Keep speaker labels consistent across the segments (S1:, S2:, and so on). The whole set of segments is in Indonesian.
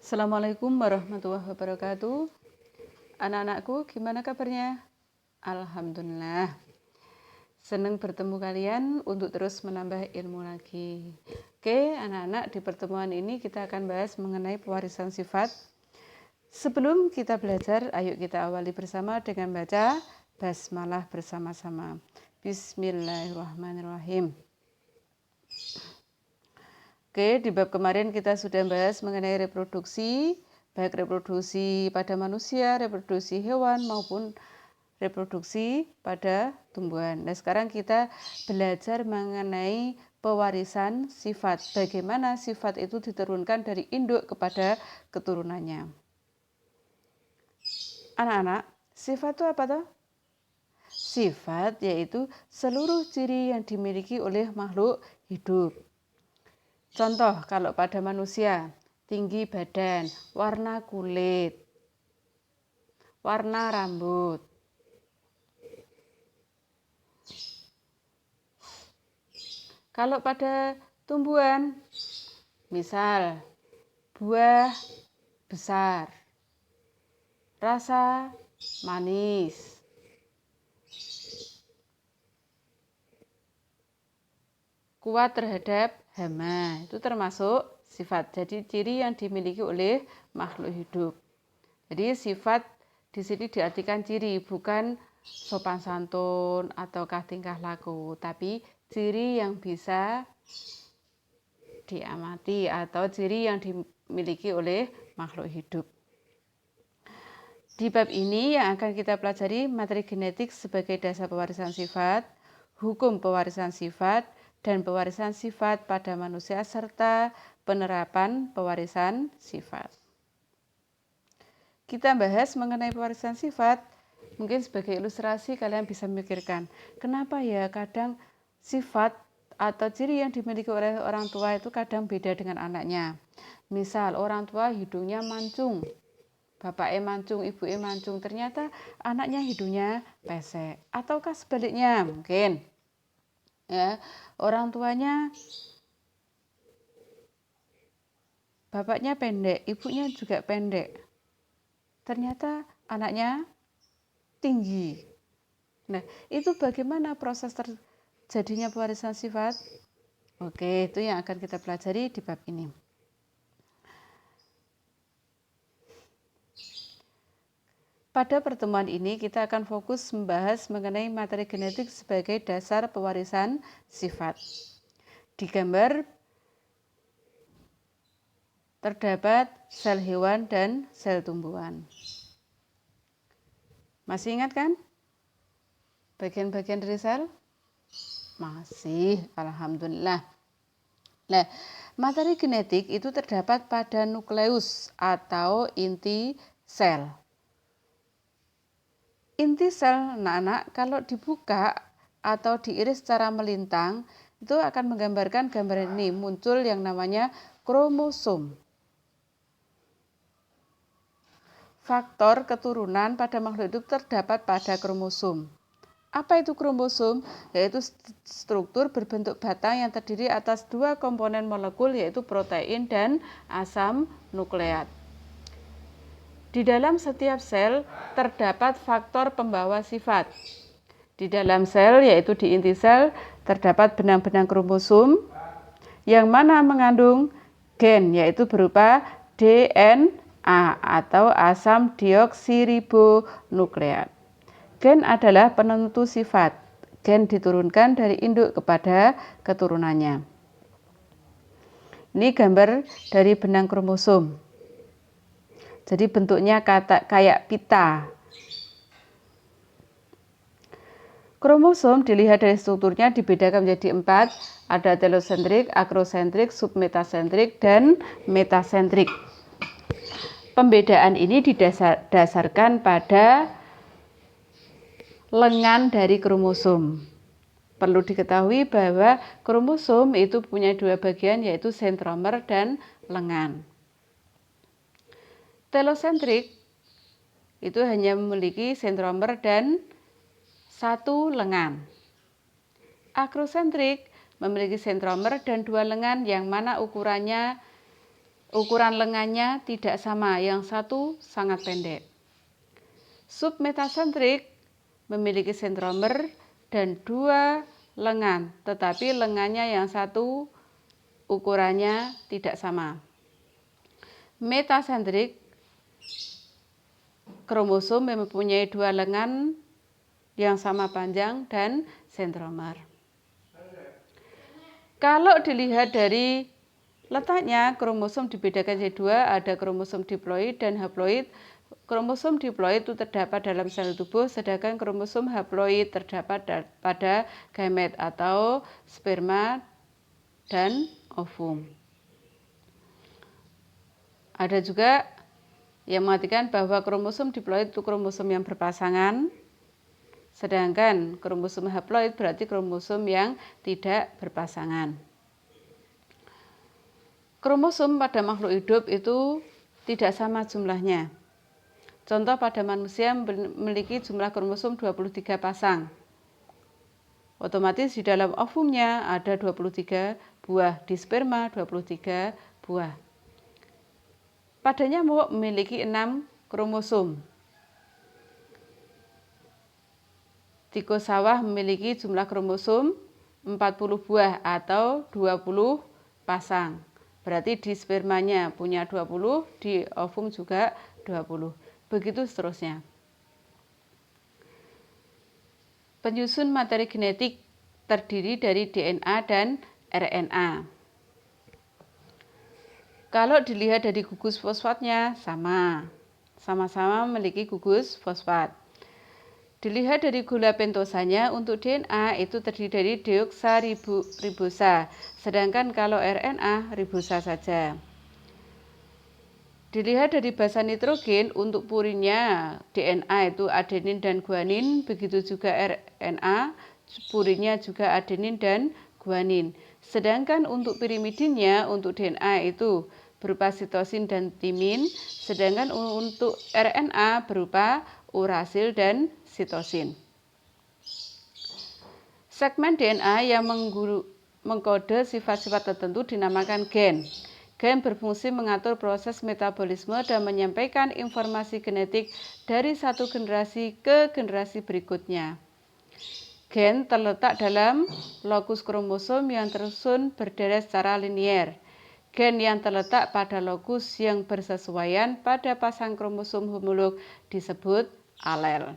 S1: Assalamualaikum warahmatullahi wabarakatuh. Anak-anakku, gimana kabarnya? Alhamdulillah. Senang bertemu kalian untuk terus menambah ilmu lagi. Oke, anak-anak, di pertemuan ini kita akan bahas mengenai pewarisan sifat. Sebelum kita belajar, ayo kita awali bersama dengan baca basmalah bersama-sama. Bismillahirrahmanirrahim. Oke, di bab kemarin kita sudah bahas mengenai reproduksi, baik reproduksi pada manusia, reproduksi hewan, maupun reproduksi pada tumbuhan. Nah, sekarang kita belajar mengenai pewarisan sifat. Bagaimana sifat itu diturunkan dari induk kepada keturunannya. Anak-anak, sifat itu apa toh? Sifat yaitu seluruh ciri yang dimiliki oleh makhluk hidup. Contoh, kalau pada manusia, tinggi badan, warna kulit, warna rambut. Kalau pada tumbuhan, misal buah besar, rasa manis, kuat terhadap hama, itu termasuk sifat. Jadi ciri yang dimiliki oleh makhluk hidup. Jadi sifat di sini diartikan ciri, bukan sopan santun ataukah tingkah laku, tapi ciri yang bisa diamati atau ciri yang dimiliki oleh makhluk hidup. Di bab ini yang akan kita pelajari materi genetik sebagai dasar pewarisan sifat, hukum pewarisan sifat, dan pewarisan sifat pada manusia serta penerapan pewarisan sifat. Kita bahas mengenai pewarisan sifat, mungkin sebagai ilustrasi kalian bisa memikirkan, kenapa ya kadang sifat atau ciri yang dimiliki oleh orang tua itu kadang beda dengan anaknya. Misal orang tua hidungnya mancung, bapaknya mancung, ibunya mancung, ternyata anaknya hidungnya pesek. Ataukah sebaliknya mungkin. Ya, orang tuanya bapaknya pendek, ibunya juga pendek. Ternyata anaknya tinggi. Nah, itu bagaimana proses terjadinya pewarisan sifat? Oke, itu yang akan kita pelajari di bab ini. Pada pertemuan ini kita akan fokus membahas mengenai materi genetik sebagai dasar pewarisan sifat. Di gambar terdapat sel hewan dan sel tumbuhan. Masih ingat kan? Bagian-bagian dari sel? Masih, alhamdulillah. Nah, materi genetik itu terdapat pada nukleus atau inti sel. Inti sel anak-anak kalau dibuka atau diiris secara melintang itu akan menggambarkan gambar ini, muncul yang namanya kromosom. Faktor keturunan pada makhluk hidup terdapat pada kromosom. Apa itu kromosom? Yaitu struktur berbentuk batang yang terdiri atas dua komponen molekul yaitu protein dan asam nukleat. Di dalam setiap sel terdapat faktor pembawa sifat. Di dalam sel yaitu di inti sel terdapat benang-benang kromosom yang mana mengandung gen yaitu berupa DNA atau asam deoksiribonukleat. Gen adalah penentu sifat. Gen diturunkan dari induk kepada keturunannya. Ini gambar dari benang kromosom. Jadi bentuknya kayak pita. Kromosom dilihat dari strukturnya dibedakan menjadi 4. Ada telosentrik, akrosentrik, submetasentrik, dan metasentrik. Pembedaan ini didasarkan pada lengan dari kromosom. Perlu diketahui bahwa kromosom itu punya dua bagian yaitu sentromer dan lengan. Telosentrik itu hanya memiliki sentromer dan satu lengan. Akrosentrik memiliki sentromer dan dua lengan yang mana ukurannya Ukuran lengannya tidak sama, yang satu sangat pendek. Submetasentrik memiliki sentromer dan 2 lengan, tetapi lengannya yang satu ukurannya tidak sama. Metasentrik kromosom mempunyai 2 lengan yang sama panjang dan sentromer. Kalau dilihat dari letaknya, kromosom dibedakan jadi 2, ada kromosom diploid dan haploid. Kromosom diploid itu terdapat dalam sel tubuh, sedangkan kromosom haploid terdapat pada gamet atau sperma dan ovum. Ada juga yang mengatakan bahwa kromosom diploid itu kromosom yang berpasangan, sedangkan kromosom haploid berarti kromosom yang tidak berpasangan. Kromosom pada makhluk hidup itu tidak sama jumlahnya. Contoh, pada manusia memiliki jumlah kromosom 23 pasang. Otomatis di dalam ovumnya ada 23 buah, di sperma 23 buah. Pada nyamuk memiliki 6 kromosom. Tikus sawah memiliki jumlah kromosom 40 buah atau 20 pasang. Berarti di spermanya punya 20, di ovum juga 20. Begitu seterusnya. Penyusun materi genetik terdiri dari DNA dan RNA. Kalau dilihat dari gugus fosfatnya sama-sama memiliki gugus fosfat. Dilihat dari gula pentosanya, untuk DNA itu terdiri dari deoksaribosa, sedangkan kalau RNA ribosa saja. Dilihat dari basa nitrogen, untuk purinnya DNA itu adenin dan guanin, begitu juga RNA, purinnya juga adenin dan guanin. Sedangkan untuk pirimidinnya, untuk DNA itu berupa sitosin dan timin, sedangkan untuk RNA berupa urasil dan sitosin. Segmen DNA yang mengkode sifat-sifat tertentu dinamakan gen. Gen berfungsi mengatur proses metabolisme dan menyampaikan informasi genetik dari satu generasi ke generasi berikutnya. Gen terletak dalam lokus kromosom yang tersusun berderet secara linier. Gen yang terletak pada lokus yang bersesuaian pada pasang kromosom homolog disebut alel.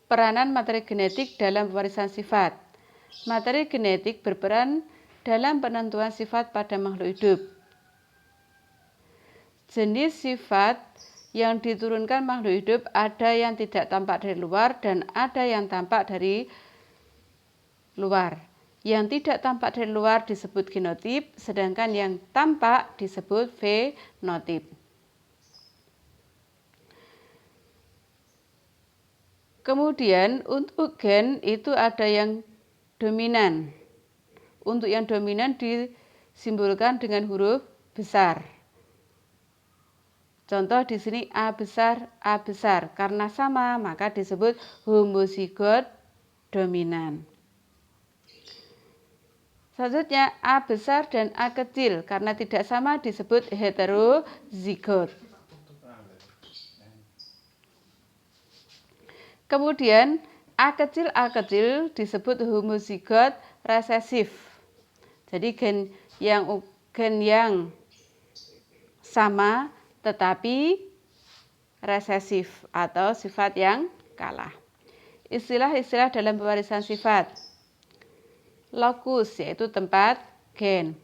S1: Peranan materi genetik dalam pewarisan sifat. Materi genetik berperan dalam penentuan sifat pada makhluk hidup. Jenis sifat yang diturunkan makhluk hidup ada yang tidak tampak dari luar dan ada yang tampak dari luar. Yang tidak tampak dari luar disebut genotip, sedangkan yang tampak disebut fenotip. Kemudian untuk gen itu ada yang dominan. Untuk yang dominan disimbolkan dengan huruf besar. Contoh di sini A besar, karena sama maka disebut homozigot dominan. Selanjutnya A besar dan A kecil, karena tidak sama disebut heterozigot. Kemudian A kecil disebut homozigot resesif. Jadi gen yang sama tetapi resesif atau sifat yang kalah. Istilah-istilah dalam pewarisan sifat. Lokus yaitu tempat gen.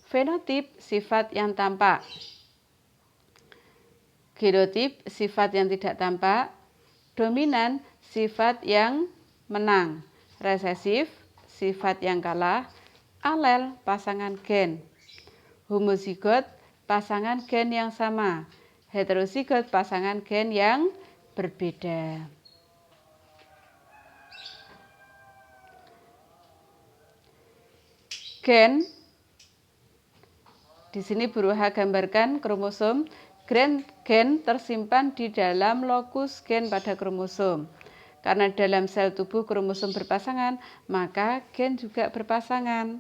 S1: Fenotip sifat yang tampak. Genotip sifat yang tidak tampak. Dominan sifat yang menang. Resesif sifat yang kalah. Alel pasangan gen. Homozigot pasangan gen yang sama. Heterozigot pasangan gen yang berbeda. Gen di sini berusaha gambarkan kromosom. Gen tersimpan di dalam lokus gen pada kromosom. Karena dalam sel tubuh kromosom berpasangan, maka gen juga berpasangan.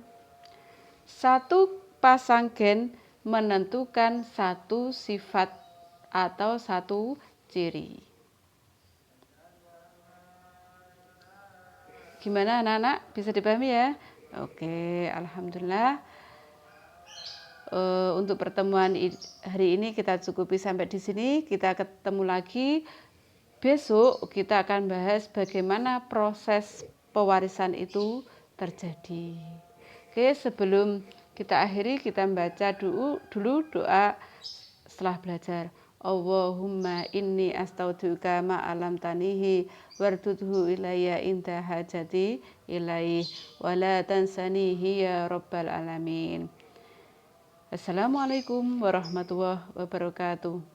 S1: Satu pasang gen menentukan satu sifat atau satu ciri. Gimana anak-anak? Bisa dipahami ya? Oke, alhamdulillah. Untuk pertemuan hari ini kita cukupi sampai di sini. Kita ketemu lagi besok. Kita akan bahas bagaimana proses pewarisan itu terjadi. Oke, sebelum kita akhiri, kita membaca dulu doa setelah belajar. Allahumma inni astaudiuka ma alam tanihi wardudhu ilayya inda hajati ilaih wa la tansanihi ya rabbal alamin. Assalamualaikum warahmatullahi wabarakatuh.